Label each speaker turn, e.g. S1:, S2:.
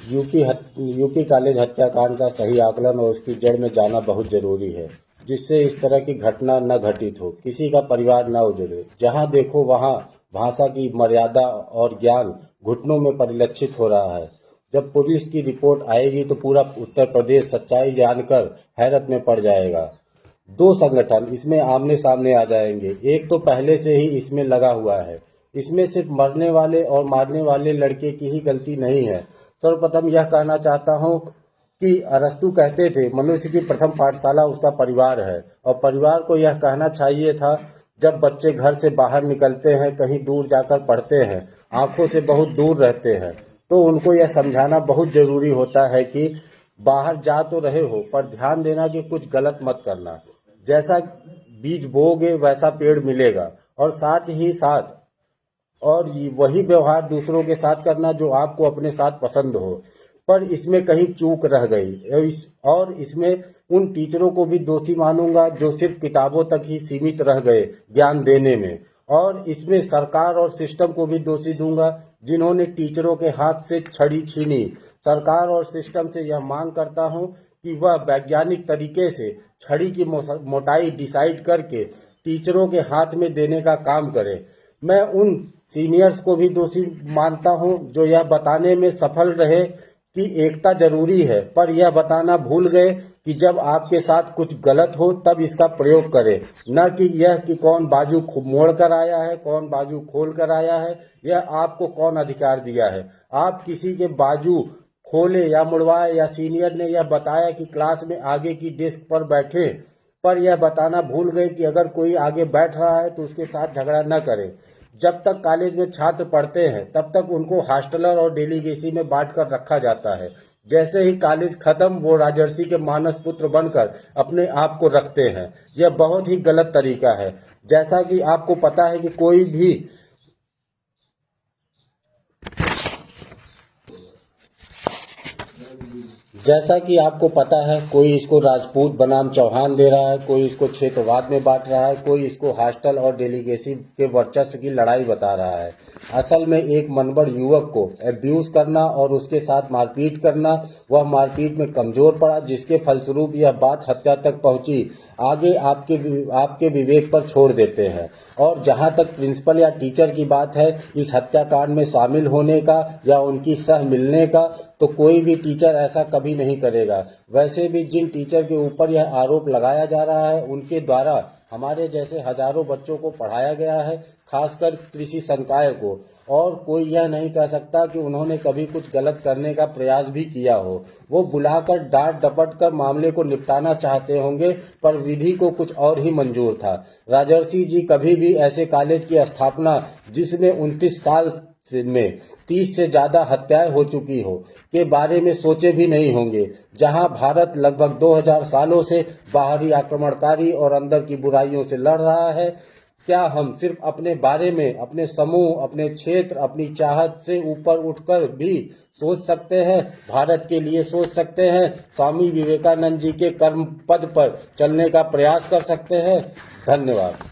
S1: UP college हत्याकांड का सही आकलन और उसकी जड़ में जाना बहुत जरूरी है, जिससे इस तरह की घटना न घटित हो, किसी का परिवार न उजड़े। जहां देखो वहां भाषा की मर्यादा और ज्ञान घुटनों में परिलक्षित हो रहा है। जब पुलिस की रिपोर्ट आएगी तो पूरा उत्तर प्रदेश सच्चाई जानकर हैरत में पड़ जाएगा। दो संगठन इसमें आमने सामने आ जाएंगे। एक तो पहले से ही इसमें लगा हुआ है। इसमें सिर्फ मरने वाले और मारने वाले लड़के की ही गलती नहीं है। सर्वप्रथम यह कहना चाहता हूं कि अरस्तु कहते थे मनुष्य की प्रथम पाठशाला उसका परिवार है, और परिवार को यह कहना चाहिए था जब बच्चे घर से बाहर निकलते हैं, कहीं दूर जाकर पढ़ते हैं, आंखों से बहुत दूर रहते हैं, तो उनको यह समझाना बहुत जरूरी होता है कि बाहर जा तो रहे हो पर ध्यान देना कि कुछ गलत मत करना। जैसा बीज बोओगे वैसा पेड़ मिलेगा, और साथ ही साथ और वही व्यवहार दूसरों के साथ करना जो आपको अपने साथ पसंद हो। पर इसमें कहीं चूक रह गई, और इसमें उन टीचरों को भी दोषी मानूंगा जो सिर्फ किताबों तक ही सीमित रह गए ज्ञान देने में, और इसमें सरकार और सिस्टम को भी दोषी दूंगा जिन्होंने टीचरों के हाथ से छड़ी छीनी। सरकार और सिस्टम से यह मांग करता हूं कि वह वैज्ञानिक तरीके से छड़ी की मोटाई डिसाइड करके टीचरों के हाथ में देने का काम करे। मैं उन सीनियर्स को भी दोषी मानता हूं जो यह बताने में सफल रहे कि एकता जरूरी है, पर यह बताना भूल गए कि जब आपके साथ कुछ गलत हो तब इसका प्रयोग करें, न कि यह कि कौन बाजू मोड़ कर आया है, कौन बाजू खोल कर आया है। यह आपको कौन अधिकार दिया है? आप किसी के बाजू खोले या मुड़वाए, या सीनियर ने यह बताया कि क्लास में आगे की डेस्क पर बैठे, पर यह बताना भूल गए कि अगर कोई आगे बैठ रहा है तो उसके साथ झगड़ा न करें। जब तक कॉलेज में छात्र पढ़ते हैं तब तक उनको हॉस्टलर और डेलीगेसी में बांट कर रखा जाता है। जैसे ही कॉलेज खत्म वो राजर्षि के मानस पुत्र बनकर अपने आप को रखते हैं। यह बहुत ही गलत तरीका है। जैसा कि आपको पता है कि कोई इसको राजपूत बनाम चौहान दे रहा है, कोई इसको क्षेत्रवाद में बांट रहा है, कोई इसको हॉस्टल और डेलीगेसी के वर्चस्व की लड़ाई बता रहा है। असल में एक मनबड़ युवक को एब्यूज करना और उसके साथ मारपीट करना, वह मारपीट में कमजोर पड़ा जिसके फलस्वरूप यह बात हत्या तक पहुंची, आगे आपके विवेक पर छोड़ देते हैं। और जहां तक प्रिंसिपल या टीचर की बात है इस हत्याकांड में शामिल होने का या उनकी सह मिलने का, तो कोई भी टीचर ऐसा कभी नहीं करेगा। वैसे भी जिन टीचर के ऊपर यह आरोप लगाया जा रहा है उनके द्वारा हमारे जैसे हजारों बच्चों को पढ़ाया गया है, खासकर कृषि संकाय को, और कोई यह नहीं कह सकता कि उन्होंने कभी कुछ गलत करने का प्रयास भी किया हो। वो बुलाकर डांट डपट कर मामले को निपटाना चाहते होंगे, पर विधि को कुछ और ही मंजूर था। राजर्षि जी कभी भी ऐसे कॉलेज की स्थापना जिसमें 29 साल में 30 से ज्यादा हत्याएं हो चुकी हो के बारे में सोचे भी नहीं होंगे, जहां भारत लगभग 2000 सालों से बाहरी आक्रमणकारी और अंदर की बुराइयों से लड़ रहा है। क्या हम सिर्फ अपने बारे में, अपने समूह, अपने क्षेत्र, अपनी चाहत से ऊपर उठकर भी सोच सकते हैं? भारत के लिए सोच सकते हैं? स्वामी विवेकानंद जी के कर्म पद पर चलने का प्रयास कर सकते हैं? धन्यवाद।